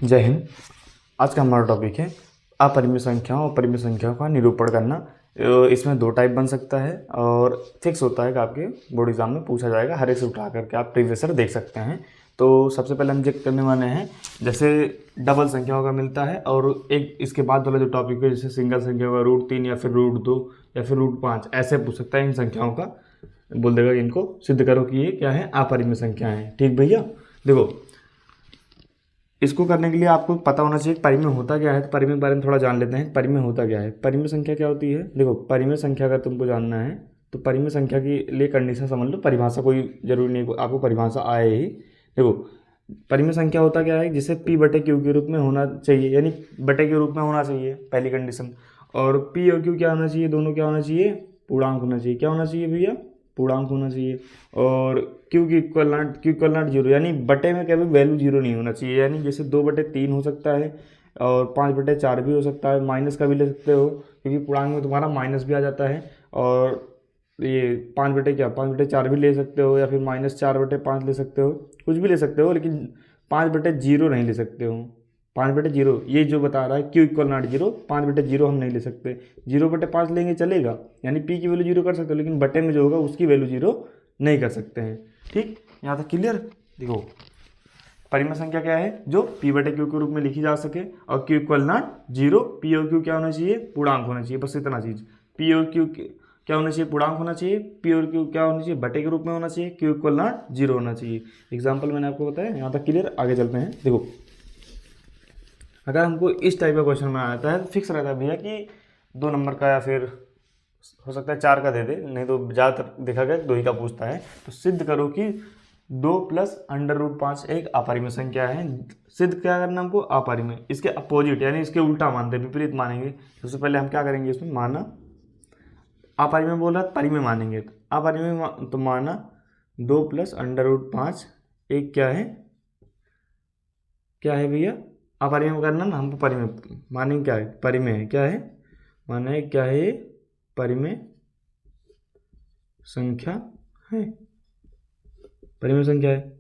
जय हिंद। आज का हमारा टॉपिक है अपरिमेय संख्याओं और परिमेय संख्याओं का निरूपण करना। इसमें दो टाइप बन सकता है और फिक्स होता है कि आपके बोर्ड एग्जाम में पूछा जाएगा। हर एक से उठा करके आप प्रीवियस ईयर देख सकते हैं। तो सबसे पहले हम चेक करने वाले हैं, जैसे डबल संख्याओं का मिलता है और एक इसके बाद वाला जो टॉपिक है जैसे सिंगल संख्या का √3 या फिर √2 या फिर √5 ऐसे पूछ सकता है। इन संख्याओं का बोल देगा इनको सिद्ध करो कि ये क्या है, अपरिमेय संख्या है। ठीक भैया, देखो इसको करने के लिए आपको पता होना चाहिए परिमेय होता क्या है। तो परिमेय के बारे में थोड़ा जान लेते हैं। परिमेय होता क्या है, परिमेय संख्या क्या होती है। देखो परिमेय संख्या अगर तुमको जानना है तो परिमेय संख्या के लिए कंडीशन समझ लो। परिभाषा कोई जरूरी नहीं आपको परिभाषा आए ही। देखो परिमेय संख्या होता क्या है, जिसे P/Q के रूप में होना चाहिए, यानी बटे के रूप में होना चाहिए पहली कंडीशन। और P और Q क्या होना चाहिए, दोनों क्या होना चाहिए, पूर्णांक होना चाहिए। क्या होना चाहिए भैया, पूर्णांक होना चाहिए। और क्यू की इक्वल नॉट जीरो, यानी बटे में कभी वैल्यू जीरो नहीं होना चाहिए। यानी जैसे 2/3 हो सकता है और 5/4 भी हो सकता है, माइनस का भी ले सकते हो क्योंकि पूर्णांक में तुम्हारा माइनस भी आ जाता है। और ये 5/4 भी ले सकते हो या फिर -4/5 ले सकते हो, कुछ भी ले सकते हो, लेकिन 5/0 नहीं ले सकते हो। 5/0 ये जो बता रहा है क्यू इक्वल नॉट जीरो, 5/0 हम नहीं ले सकते। 0/5 लेंगे चलेगा, यानी पी की वैल्यू जीरो कर सकते हो, लेकिन बटे में जो होगा उसकी वैल्यू जीरो नहीं कर सकते हैं। ठीक, यहाँ तक क्लियर। देखो परिमेय संख्या क्या है, जो P/Q के रूप में लिखी जा सके और Q equal not zero. P और Q क्या होना चाहिए, पूर्णांक होना चाहिए, बस इतना चीज। P और Q क्या होना चाहिए, पूर्णांक होना चाहिए। P और Q क्या होना चाहिए, बटे के रूप में होना चाहिए। Q इक्वल नॉट जीरो होना चाहिए। एग्जाम्पल मैंने आपको बताया, यहाँ तक क्लियर। आगे चलते हैं। देखो अगर हमको इस टाइप का क्वेश्चन में आता है तो फिक्स रहता है भैया कि 2 नंबर का या फिर हो सकता है 4 का दे दे, नहीं तो ज़्यादातर देखा गया 2 ही का पूछता है। तो सिद्ध करो कि 2 + √5 एक अपरिमेय संख्या है। सिद्ध क्या करना हमको, अपरिमेय। इसके अपोजिट यानी इसके उल्टा मानते हैं, विपरीत मानेंगे। सबसे पहले हम क्या करेंगे, इसमें माना अपरिमेय बोला, परिमेय मानेंगे। तो अपरिमेय तो माना 2 + √5 एक क्या है, क्या है भैया, अपरिमेय करना ना हमको। परिमेय मानेंगे क्या है, परिमेय है। क्या है माना है, क्या है, परिमेय संख्या है। परिमेय संख्या है।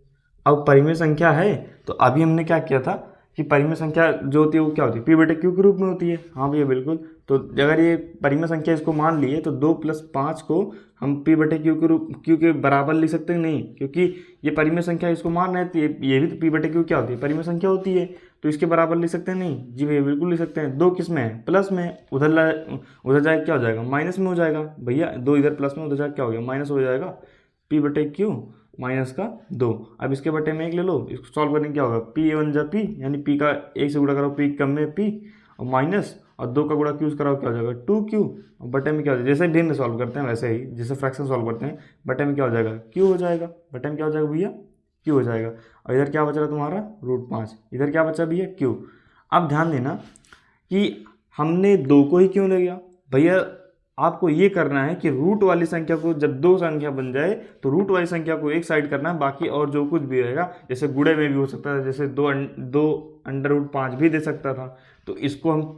अब परिमेय संख्या है तो अभी हमने क्या किया था कि परिमेय संख्या जो होती है वो क्या होती है, P/Q के रूप में होती है। हाँ भैया बिल्कुल। तो अगर ये परिमेय संख्या इसको मान लिए तो 2 + 5 को हम P/Q के रूप Q के बराबर लिख सकते हैं नहीं, क्योंकि ये परिमेय संख्या इसको मान रहे थे। ये भी तो P/Q क्या होती है, परिमेय संख्या होती है। तो इसके बराबर लिख सकते हैं नहीं, जी भैया बिल्कुल लिख सकते हैं। 2 किस में है, प्लस में। उधर जाए क्या हो जाएगा, माइनस में हो जाएगा भैया। 2 इधर प्लस में, उधर जाए क्या हो गया, माइनस हो जाएगा। P/Q -2। अब इसके बटे में 1 ले लो, इसको सॉल्व करने क्या होगा, P1 जा P, यानी P का 1 से गुणा करो, P कम में P और माइनस, और 2 का गुणा Q कराओ क्या हो जाएगा, 2Q। और बटे में क्या हो जाएगा, जैसे भिन्न सॉल्व करते हैं वैसे ही, जैसे फ्रैक्शन सॉल्व करते हैं, बटे में क्या हो जाएगा, Q हो जाएगा। बटे में क्या हो जाएगा भैया, Q हो जाएगा। और इधर क्या बच रहा तुम्हारा, √5। इधर क्या बचा भैया, Q। अब ध्यान देना कि हमने 2 को ही क्यों ले गया भैया। आपको ये करना है कि रूट वाली संख्या को, जब 2 संख्या बन जाए तो रूट वाली संख्या को एक साइड करना है, बाकी और जो कुछ भी रहेगा, जैसे गुणे में भी हो सकता था, जैसे 2 √5 भी दे सकता था। तो इसको हम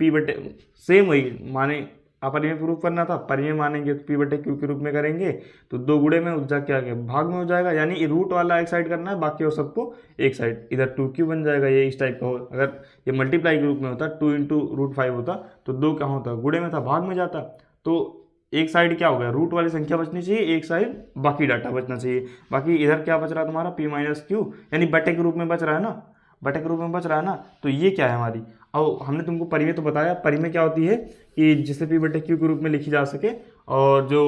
सेम वही माने, अपरिमेय प्रूफ करना था, परिमेय मानेंगे तो P/Q के रूप में करेंगे। तो 2 गुणे में उस क्या गया, भाग में हो जाएगा, यानी रूट वाला एक साइड करना है, बाकी और सबको एक साइड। इधर 2Q बन जाएगा। ये इस टाइप का हो, अगर ये मल्टीप्लाई के रूप में होता 2 × √5 होता तो 2 क्या होता, गुणे में था, भाग में जाता। तो एक साइड क्या हो गया, रूट वाली संख्या बचनी चाहिए, एक साइड बाकी डाटा बचना चाहिए। बाकी इधर क्या बच रहा है तुम्हारा, P-Q, यानी बटे के रूप में बच रहा है ना, बटे के रूप में बच रहा है ना। तो ये क्या है हमारी, और हमने तुमको परिमेय तो बताया। परिमेय क्या होती है कि जिसे P/Q के रूप में लिखी जा सके, और जो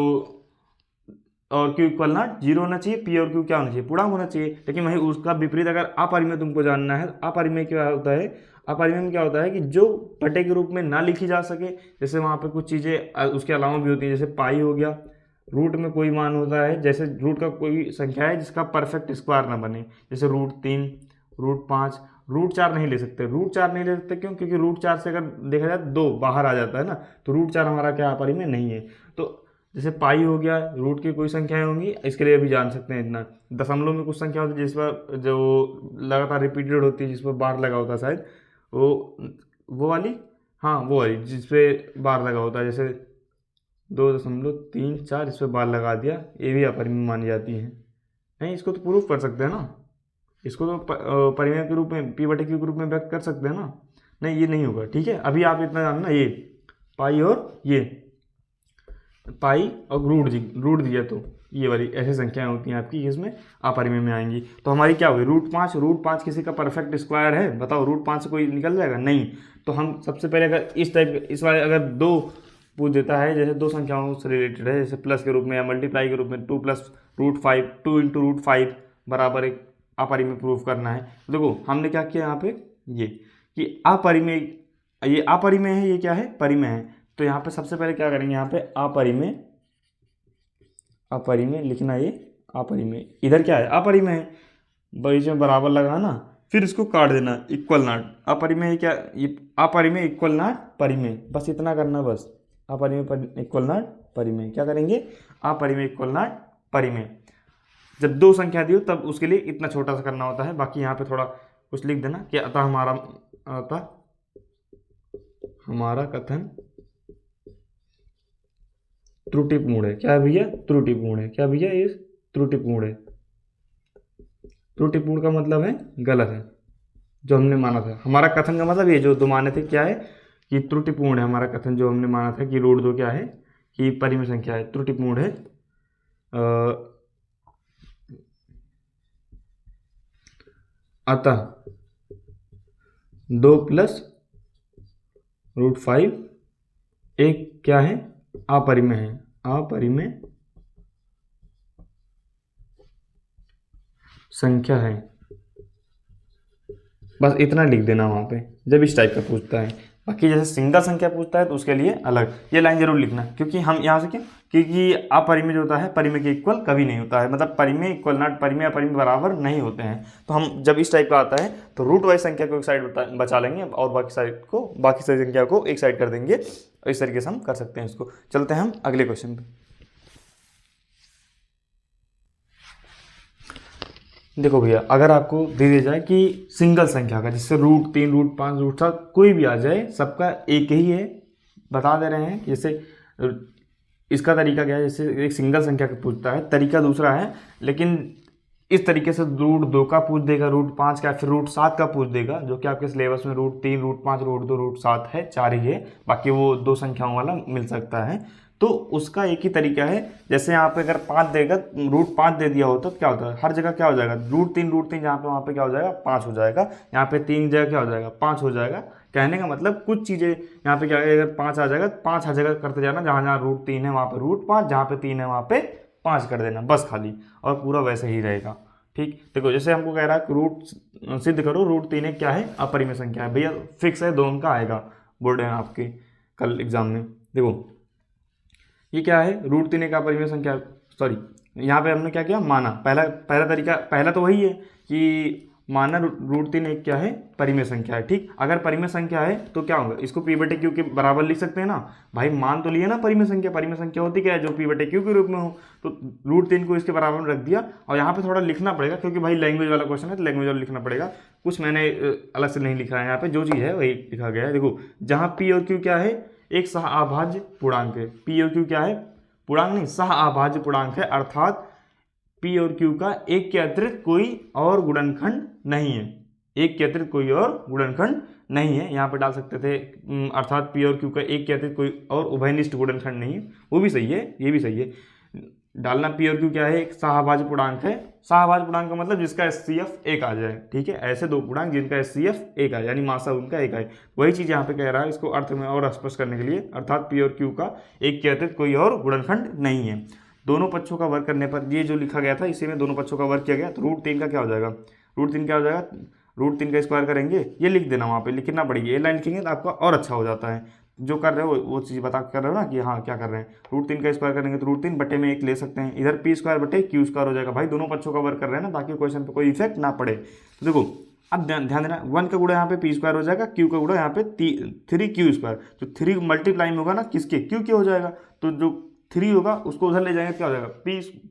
और Q इक्वल नॉट जीरो होना चाहिए, P और Q क्या होना चाहिए, पूर्णांक होना चाहिए। लेकिन वहीं उसका विपरीत अगर अपरिमेय तुमको जानना है, अपरिमेय क्या होता है, अपरिमेय में क्या होता है कि जो बटे के रूप में ना लिखी जा सके, जैसे वहाँ पे कुछ चीज़ें उसके अलावा भी होती हैं, जैसे पाई हो गया, रूट में कोई मान होता है, जैसे रूट का कोई संख्या है जिसका परफेक्ट स्क्वायर ना बने, जैसे √3, √5, √4 नहीं ले सकते। √4 नहीं ले सकते क्यों, क्योंकि √4 से अगर देखा जाए 2 बाहर आ जाता है ना, तो √4 हमारा क्या अपरिमेय नहीं है। तो जैसे पाई हो गया, रूट की कोई संख्याएं होंगी, इसके लिए भी जान सकते हैं इतना। दशमलव में कुछ संख्या होती है जिस पर जो लगातार रिपीटेड होती है, जिस पर बार लगा होता है शायद, वो वाली, हाँ वो वाली जिस पे बार लगा होता है, जैसे 2.34 इस पर बार लगा दिया, ये भी अपरिमेय मानी जाती है। नहीं, इसको तो प्रूफ कर सकते हैं ना, इसको तो परिमेय के रूप में p/q के रूप में व्यक्त कर सकते हैं ना। नहीं, ये नहीं होगा, ठीक है। अभी आप इतना जानना, ये पाई और ये पाई और रूट दिया तो ये वाली ऐसी संख्याएं होती हैं आपकी, इसमें अपरिमेय में आएंगी। तो हमारी क्या होगी, रूट 5 किसी का परफेक्ट स्क्वायर है, बताओ रूट 5 से कोई निकल जाएगा नहीं। तो हम सबसे पहले अगर इस टाइप इस वाले अगर 2 पूछ देता है, जैसे 2 संख्याओं से रिलेटेड है, जैसे प्लस के रूप में या मल्टीप्लाई के रूप में 2 + √5 2 × √5 बराबर एक अपरिमेय प्रूफ करना है। तो देखो हमने क्या किया यहाँ पे, ये कि अपरिमेय, ये अपरिमेय है, ये क्या है, परिमेय है। तो यहाँ पे सबसे पहले क्या करेंगे, यहाँ पे अपरिमेय लिखना, ये अपरिमेय, इधर क्या है अपरिमेय है, बीच में बराबर लगाना, फिर इसको काट देना, इक्वल नॉट अपरिमेय, क्या ये अपरिमेय इक्वल नॉट परिमेय, बस इतना करना, बस अपरिमेय इक्वल नॉट परिमेय। क्या करेंगे, अपरिमेय इक्वल नॉट परिमेय। जब 2 संख्या दी हो तब उसके लिए इतना छोटा सा करना होता है। बाकी यहाँ पे थोड़ा कुछ लिख देना कि अतः हमारा कथन त्रुटिपूर्ण है। क्या भैया, त्रुटिपूर्ण है। क्या भैया, ये त्रुटिपूर्ण है। त्रुटिपूर्ण का मतलब है गलत है, जो हमने माना था। हमारा कथन का मतलब ये जो 2 माने थे क्या है, कि त्रुटिपूर्ण है हमारा कथन, जो हमने माना था कि √2 क्या है, कि परिमेय संख्या है, त्रुटिपूर्ण है। अतः 2 + √5 एक क्या है, अपरिमेय है, अपरिमेय संख्या है। बस इतना लिख देना वहाँ पे जब इस टाइप का पूछता है। बाकी जैसे सिंगल संख्या पूछता है तो उसके लिए अलग ये लाइन जरूर लिखना, क्योंकि हम यहाँ से क्या, क्योंकि अपरिमेय जो होता है परिमेय के इक्वल कभी नहीं होता है, मतलब परिमेय इक्वल नॉट परिमेय अपरिमेय बराबर नहीं होते हैं। तो हम जब इस टाइप का आता है तो रूट वाइज संख्या को एक साइड बचा लेंगे और बाकी सारी संख्या को एक साइड कर देंगे। इस तरीके से हम कर सकते हैं इसको। चलते हैं हम अगले क्वेश्चन पे। देखो भैया, अगर आपको दे दिया जाए कि सिंगल संख्या का, जिससे √3 √5 √7 कोई भी आ जाए, सबका एक ही है, बता दे रहे हैं। जैसे इसका तरीका क्या है, जैसे एक सिंगल संख्या का पूछता है, तरीका दूसरा है, लेकिन इस तरीके से √2 का पूछ देगा, √5 का, फिर √7 का पूछ देगा, जो कि आपके सिलेबस में √3 √5 √2 √7 है, 4 ही है, बाकी वो 2 संख्याओं वाला मिल सकता है। तो उसका एक ही तरीका है। जैसे यहाँ पे अगर 5 देगा, √5 दे दिया हो तो क्या होता है, हर जगह क्या हो जाएगा, √3 जहाँ पे वहाँ पे क्या हो जाएगा, 5 हो जाएगा। यहाँ पे 3 जगह क्या हो जाएगा, 5 हो जाएगा। कहने का मतलब कुछ चीज़ें यहाँ पे क्या है, अगर 5 आ जाएगा, 5 हर जगह करते जाना, जहाँ जहाँ √3 है वहाँ पे √5, जहाँ पे 3 है वहाँ पे 5 कर देना बस खाली, और पूरा वैसे ही रहेगा। ठीक, देखो जैसे हमको कह रहा है कि रूट सिद्ध करो, √3 एक क्या है, अपरिमेय संख्या है। भैया फिक्स है, 2 अंक का आएगा, बोर्ड है आपके कल एग्जाम में। देखो ये क्या है, √3 एक अपरिमेय संख्या, सॉरी यहाँ पे हमने क्या किया, माना। पहला तरीका, पहला तो वही है कि माना √3 एक क्या है, परिमेय संख्या है। ठीक, अगर परिमेय संख्या है तो क्या होगा, इसको p/q के बराबर लिख सकते हैं ना भाई, मान तो लिए ना परिमेय संख्या होती क्या है, जो p/q के रूप में हो। तो √3 को इसके बराबर में रख दिया, और यहाँ पे थोड़ा लिखना पड़ेगा, क्योंकि भाई लैंग्वेज वाला क्वेश्चन है तो लैंग्वेज वाला लिखना पड़ेगा। कुछ मैंने अलग से नहीं लिखा है, यहाँ पे जो चीज़ है वही लिखा गया है। देखो जहाँ p और q क्या है, एक सह अभाज्य पूर्णांक है। p और q क्या है, पूर्णांक नहीं, सह अभाज्य पूर्णांक है, अर्थात p और q का एक के अतिरिक्त कोई और गुणनखंड नहीं है, एक के अतिरिक्त कोई और गुणनखंड नहीं है। यहाँ पे डाल सकते थे अर्थात p और q का एक के अतिरिक्त कोई और उभयनिष्ठ गुणनखंड नहीं है, वो भी सही है, ये भी सही है। डालना p और q क्या है, एक सहअभाज्य पूर्णांक है। सहअभाज्य पूर्णांक का मतलब जिसका एचसीएफ 1 आ जाए। ठीक है, ऐसे 2 पूर्णांक जिनका एचसीएफ 1 आए, यानी मासा उनका 1 आए, वही चीज़ यहाँ पे कह रहा है। इसको अर्थ में और स्पष्ट करने के लिए, अर्थात p और q का एक के अतिरिक्त कोई और गुणनखंड नहीं है। दोनों पक्षों का वर्ग करने पर, ये जो लिखा गया था इसी में दोनों पक्षों का वर्ग किया गया, तो √3 का क्या हो जाएगा, √3 क्या हो जाएगा, √3 का स्क्वायर करेंगे, ये लिख देना, वहाँ पे लिखना पड़ेगी, ये लाइन लिखेंगे तो आपका और अच्छा हो जाता है। जो कर रहे हो वो चीज़ बता कर रहे हो ना कि हाँ क्या कर रहे हैं। √3 का स्क्वायर करेंगे तो √3 बटे में 1 ले सकते हैं, इधर p² / q² हो जाएगा। भाई दोनों पक्षों का वर्ग कर रहे हैं ना, ताकि क्वेश्चन पे कोई इफेक्ट ना पड़े। तो देखो अब ध्यान देना, 1 का गुणा यहाँ पे p² हो जाएगा, q का गुणा यहाँ पे 3q², तो 3 मल्टीप्लाई में होगा ना किसके, q के हो जाएगा। तो जो 3 होगा उसको उधर ले जाएंगे, क्या हो जाएगा,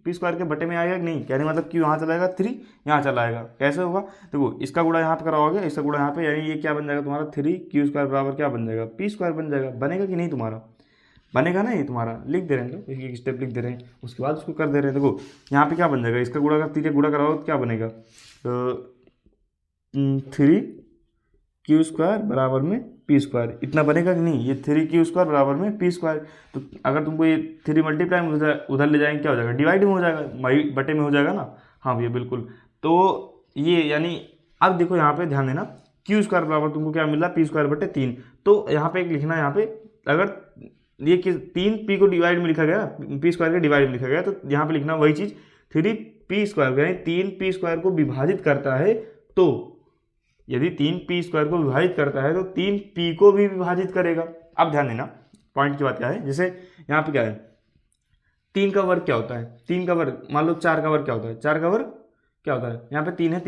p² के बटे में आएगा नहीं, कहने मतलब q यहाँ चला जाएगा, 3 यहाँ चला आएगा। कैसे होगा, देखो इसका गुणा यहाँ पे कराओगे, इसका गुणा यहाँ पे, यानी ये क्या बन जाएगा तुम्हारा, 3q² बराबर क्या बन जाएगा, p² बन जाएगा। बनेगा कि नहीं तुम्हारा, बनेगा ना, ये तुम्हारा लिख दे रहे हैं, तो एक स्टेप लिख दे रहे हैं, उसके बाद उसको कर दे रहे हैं। देखो यहाँ पे क्या बन जाएगा, इसका गुणा का 3 गुणा कराओ तो क्या बनेगा, 3 क्यू स्क्वायर बराबर में पी स्क्वायर, इतना बनेगा कि नहीं, ये 3 क्यू स्क्वायर बराबर में पी स्क्वायर। तो अगर तुमको ये 3 मल्टीप्लाई उधर ले जाएंगे क्या हो जाएगा, डिवाइड में हो जाएगा, बटे में हो जाएगा ना। हाँ भैया बिल्कुल। तो ये यानी अब देखो यहाँ पे ध्यान देना, क्यू स्क्वायर बराबर तुमको क्या मिल रहा है, पी स्क्वायर बटे 3। तो यहाँ पे एक लिखना, यहाँ पे अगर ये किस 3 पी को डिवाइड में लिखा गया, पी स्क्वायर के डिवाइड में लिखा गया, तो यहाँ पे लिखना वही चीज़ 3 पी स्क्वायर, यानी 3 पी स्क्वायर को विभाजित करता है। तो यदि 3 पी स्क्वायर को विभाजित करता है तो 3 पी को भी विभाजित करेगा। अब ध्यान देना पॉइंट की बात क्या है, जैसे यहाँ पे क्या है, 3 का वर्ग क्या होता है, 3 का वर्ग मान लो 4 का वर्ग क्या होता है, 4 का वर्ग क्या होता है, यहाँ पे 3 है,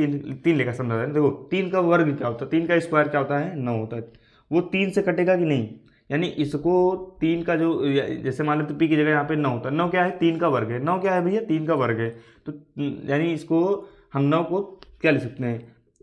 3 लेकर समझा है। देखो 3 का वर्ग क्या होता है, 3 का स्क्वायर क्या होता है, 9 होता है। वो 3 से कटेगा कि नहीं, यानी इसको 3 का जो, जैसे मान लो तो पी की जगह यहाँ पे 9 होता है, 9 क्या है, 3 का वर्ग है, 9 क्या है भैया, 3 का वर्ग है। तो यानी इसको हम 9 को क्या लिख सकते हैं,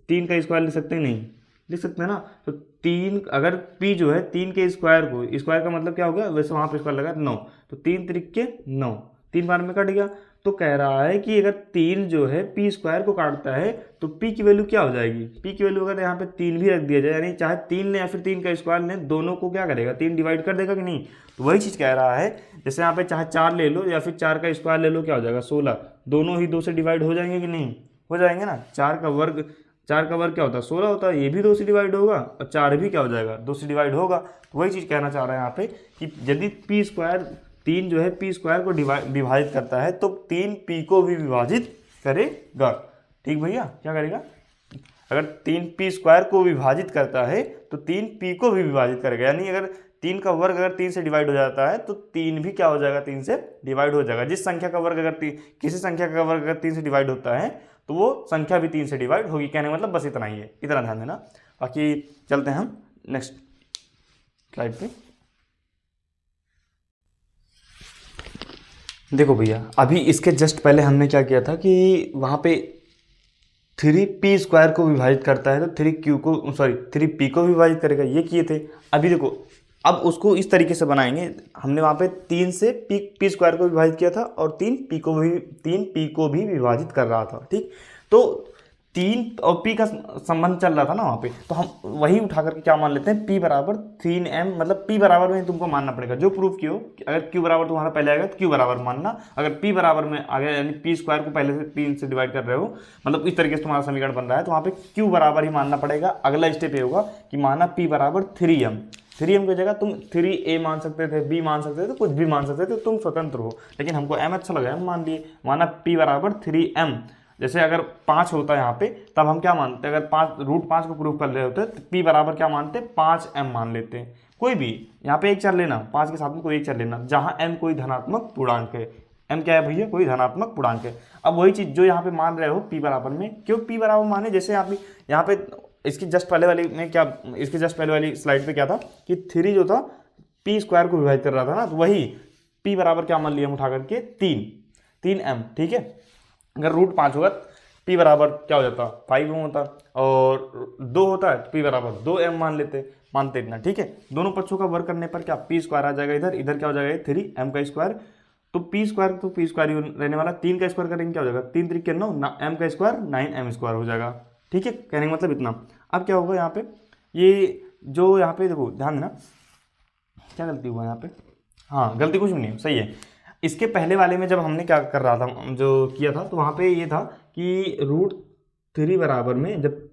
3 का स्क्वायर लिख सकते हैं, नहीं लिख सकते हैं ना। तो 3 अगर p जो है 3 के स्क्वायर को, स्क्वायर का मतलब क्या होगा, वैसे वहाँ पे स्क्वायर लगा 9, तो 3 त्रिक के 9, 3 बार में कट गया। तो कह रहा है कि अगर 3 जो है p स्क्वायर को काटता है तो p की वैल्यू क्या हो जाएगी, p की वैल्यू अगर यहाँ पे 3 भी रख दिया जाए, यानी चाहे 3 लें या फिर 3 का स्क्वायर लें, दोनों को क्या करेगा, 3 डिवाइड कर देगा कि नहीं। तो वही चीज़ कह रहा है, जैसे यहाँ पे चाहे 4 ले लो या फिर 4 का स्क्वायर ले लो, क्या हो जाएगा 16, दोनों ही 2 से डिवाइड हो जाएंगे कि नहीं, हो जाएंगे ना। 4 का वर्ग क्या होता है, 16 होता है, ये भी 2 से डिवाइड होगा और 4 भी क्या हो जाएगा, 2 से डिवाइड होगा। तो वही चीज़ कहना चाह रहा है यहाँ पे कि यदि पी स्क्वायर 3 जो है पी स्क्वायर को विभाजित करता है तो 3 पी को भी विभाजित करेगा। ठीक भैया, क्या करेगा, अगर 3 पी स्क्वायर को विभाजित करता है तो 3 पी को भी विभाजित करेगा। यानी अगर 3 का वर्ग अगर 3 से डिवाइड हो जाता है तो 3 भी क्या हो जाएगा, 3 से डिवाइड हो जाएगा। जिस संख्या का वर्ग अगर किसी संख्या का वर्ग अगर 3 से डिवाइड होता है तो वो संख्या भी 3 से डिवाइड होगी। कहने का मतलब बस इतना ही है, इतना ध्यान देना। बाकी चलते हैं हम नेक्स्ट स्लाइड पे। देखो भैया, अभी इसके जस्ट पहले हमने क्या किया था कि वहाँ पे 3 पी स्क्वायर को विभाजित करता है तो 3 पी को विभाजित करेगा, ये किए थे। अभी देखो, अब उसको इस तरीके से बनाएंगे, हमने वहाँ पे 3 से पी स्क्वायर को विभाजित किया था और 3 पी को भी विभाजित कर रहा था। ठीक, तो 3 और p का संबंध चल रहा था ना वहाँ पे, तो हम वही उठा करके क्या मान लेते हैं, p बराबर 3m, मतलब p बराबर में तुमको मानना पड़ेगा जो प्रूफ किया हो। अगर q बराबर तुम्हारा पहले आएगा तो q बराबर मानना, अगर p बराबर में आ गया यानी p स्क्वायर को पहले से 3 से डिवाइड कर रहे हो, मतलब इस तरीके से तुम्हारा समीकरण बन रहा है, तो वहाँ पे q बराबर ही मानना पड़ेगा। अगला स्टेप ये होगा कि माना p बराबर 3m, 3m की जगह तुम 3a मान सकते थे, b मान सकते थे, कुछ भी मान सकते थे, तुम स्वतंत्र हो, लेकिन हमको m अच्छा लगा, हम मान लिए। माना p बराबर 3m, जैसे अगर 5 होता है यहाँ पे तब हम क्या मानते, अगर 5 को प्रूव कर रहे होते तो p बराबर क्या मानते, 5m मान लेते हैं। कोई भी यहाँ पे एक चर लेना, 5 के साथ में कोई एक चर लेना जहाँ m कोई धनात्मक पूर्णांक है। m क्या है भैया, कोई धनात्मक पूर्णांक है। अब वही चीज़ जो यहाँ पे मान रहे हो p बराबर में, क्यों p बराबर माने, जैसे यहाँ पे इसकी जस्ट पहले वाली में क्या, इसके जस्ट पहले वाली स्लाइड पे क्या था कि 3 जो था पी स्क्वायर को विभाजित कर रहा था ना, तो वही p बराबर क्या मान लिया हम उठा करके 3m। ठीक है, अगर रूट 5 होगा p बराबर क्या हो जाता, 5m होता, और 2 होता है तो p बराबर 2m मानते इतना। ठीक है, दोनों पक्षों का वर्ग करने पर क्या p स्क्वायर आ जाएगा, इधर क्या हो जाएगा 3m का स्क्वायर, तो p स्क्वायर ही रहने वाला, 3 का स्क्वायर करेंगे क्या हो जाएगा, 3 3 9, m का स्क्वायर 9m स्क्वायर हो जाएगा। ठीक है, कहने का मतलब इतना। अब क्या होगा यहाँ पे, ये जो यहाँ पे देखो ध्यान देना, क्या गलती हुआ यहाँ पे, हाँ गलती कुछ भी नहीं, सही है। इसके पहले वाले में जब हमने क्या कर रहा था, जो किया था, तो वहाँ पे ये था कि √3 बराबर में जब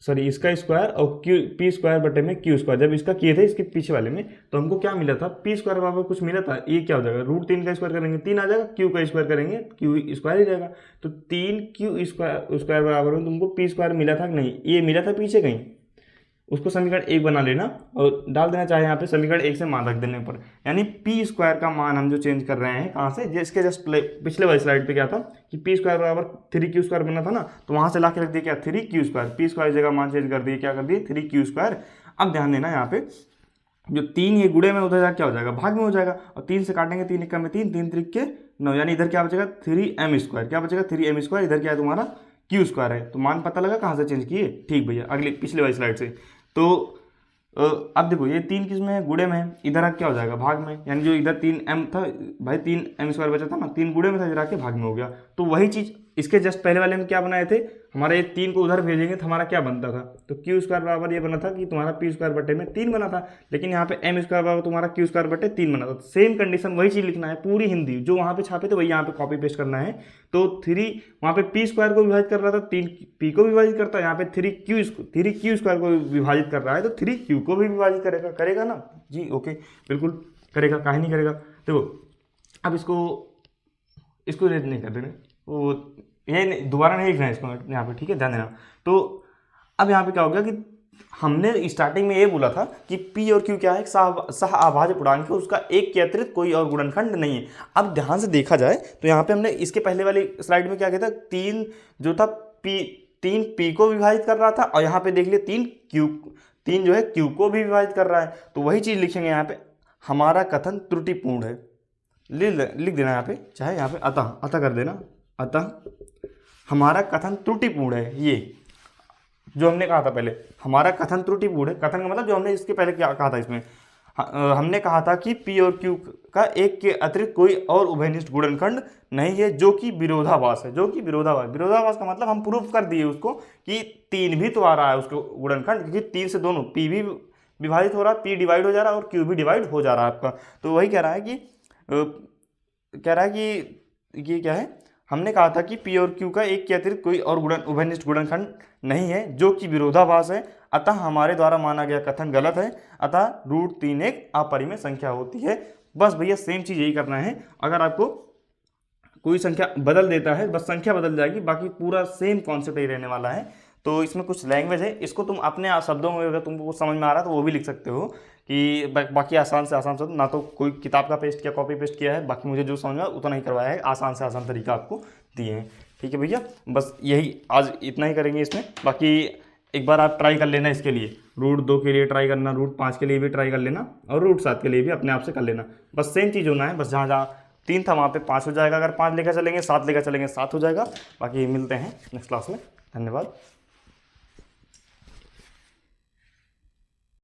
इसका स्क्वायर और p स्क्वायर बटे में q स्क्वायर, जब इसका किए थे इसके पीछे वाले में, तो हमको क्या मिला था, p स्क्वायर बराबर कुछ मिला था, ये क्या हो जाएगा, √3 का स्क्वायर करेंगे 3 आ जाएगा, q का स्क्वायर करेंगे q स्क्वायर ही जाएगा। तो 3q स्क्वायर बराबर में तुमको p स्क्वायर मिला था कि नहीं, ये मिला था पीछे कहीं, उसको समीकरण 1 बना लेना और डाल देना, चाहे यहाँ पे समीकरण 1 से मान रख देने पर, यानी पी स्क्वायर का मान हम जो चेंज कर रहे हैं कहाँ से, जिसके जस्ट पिछले वाली स्लाइड पे क्या था कि पी स्क्वायर बराबर 3q स्क्वायर बना था ना, तो वहाँ से ला के रख दिया क्या 3q स्क्वायर, पी स्क्वायर जगह मान चेंज कर दिए, क्या कर दिए 3q स्क्वायर। अब ध्यान देना यहाँ पे जो 3 ये गुड़े में उधर क्या हो जाएगा, भाग में हो जाएगा, और 3 से काटेंगे 3 1 में 3 3 3 के 9, यानी इधर क्या बचेगा 3m स्क्वायर, क्या बचेगा 3m स्क्वायर, इधर क्या है तुम्हारा q स्क्वायर है। तो मान पता लगा कहाँ से चेंज किए। ठीक भैया, अगली पिछले वाली स्लाइड से, तो अब देखो ये 3 किस में है, गुड़े में है, इधर क्या हो जाएगा भाग में, यानी जो इधर 3m था भाई 3m स्क्वायर बचा था ना, 3 गुड़े में था, इधर आके भाग में हो गया। तो वही चीज़ इसके जस्ट पहले वाले में क्या बनाए थे, हमारे ये 3 को उधर भेजेंगे तो हमारा क्या बनता था, तो क्यू स्क्वायर बराबर ये बना था कि तुम्हारा पी स्क्वायर बटे में 3 बना था, लेकिन यहाँ पे एम स्क्वायर बराबर तुम्हारा क्यू स्क्वायर बटे 3 बना था। सेम कंडीशन वही चीज़ लिखना है, पूरी हिंदी जो वहाँ पे छापे थे वही यहाँ पे कॉपी पेस्ट करना है। तो 3 वहाँ पे पी स्क्वायर को विभाजित कर रहा था, 3 पी को विभाजित करता है, यहाँ पे 3 क्यू स्क्वायर को विभाजित कर रहा है तो 3 क्यू को भी विभाजित करेगा ना जी। ओके बिल्कुल करेगा, काहे नहीं करेगा। देखो अब इसको रेड नहीं कर देना, वो ये दोबारा नहीं लिखना है इसको यहाँ पे, ठीक है, ध्यान देना। तो अब यहाँ पे क्या हो गया कि हमने स्टार्टिंग में ये बोला था कि P और Q क्या है, सह अभाज्य पूर्णांक है, उसका एक के अतिरिक्त कोई और गुणनखंड नहीं है। अब ध्यान से देखा जाए तो यहाँ पे हमने इसके पहले वाली स्लाइड में क्या किया था, 3 जो था तीन P को विभाजित कर रहा था, और यहाँ पे देख लिया 3 जो है Q को भी विभाजित कर रहा है। तो वही चीज़ लिखेंगे यहाँ पे, हमारा कथन त्रुटिपूर्ण है, लिख देना यहाँ पे, चाहे यहाँ पे अतः कर देना, अतः हमारा कथन त्रुटिपूर्ण है। ये जो हमने कहा था पहले, हमारा कथन त्रुटिपूर्ण है, कथन का मतलब जो हमने इसके पहले क्या कहा था, इसमें हमने कहा था कि P और Q का एक के अतिरिक्त कोई और उभयनिष्ठ गुणनखंड नहीं है जो कि विरोधाभास है, जो कि विरोधाभास का मतलब हम प्रूफ कर दिए उसको कि 3 भी तो आ रहा है उसको गुणनखंड, क्योंकि 3 से दोनों P भी विभाजित हो रहा है, P डिवाइड हो जा रहा है और Q भी डिवाइड हो जा रहा है आपका। तो वही कह रहा है कि ये क्या है, हमने कहा था कि P और Q का एक के अतिरिक्त कोई और उभयनिष्ठ गुणनखंड नहीं है जो कि विरोधाभास है, अतः हमारे द्वारा माना गया कथन गलत है, अतः √3 एक अपरिमेय संख्या होती है। बस भैया सेम चीज़ यही करना है, अगर आपको कोई संख्या बदल देता है बस संख्या बदल जाएगी, बाकी पूरा सेम कॉन्सेप्ट ही रहने वाला है। तो इसमें कुछ लैंग्वेज है, इसको तुम अपने शब्दों में अगर तुमको समझ में आ रहा है तो वो भी लिख सकते हो कि बाकी आसान से आसान शब्द, ना तो कोई किताब का पेस्ट किया कॉपी पेस्ट किया है, बाकी मुझे जो समझ में उतना ही करवाया है, आसान से आसान तरीका आपको दिए हैं। ठीक है भैया, बस यही आज इतना ही करेंगे इसमें। बाकी एक बार आप ट्राई कर लेना इसके लिए, √2 के लिए ट्राई करना, √5 के लिए भी ट्राई कर लेना, और √7 के लिए भी अपने आप से कर लेना। बस सेम चीज़ होना है, बस जहाँ जहाँ 3 था वहाँ पे 5 हो जाएगा, अगर 5 लेकर चलेंगे 7 लेकर चलेंगे 7 हो जाएगा। बाकी मिलते हैं नेक्स्ट क्लास में, धन्यवाद।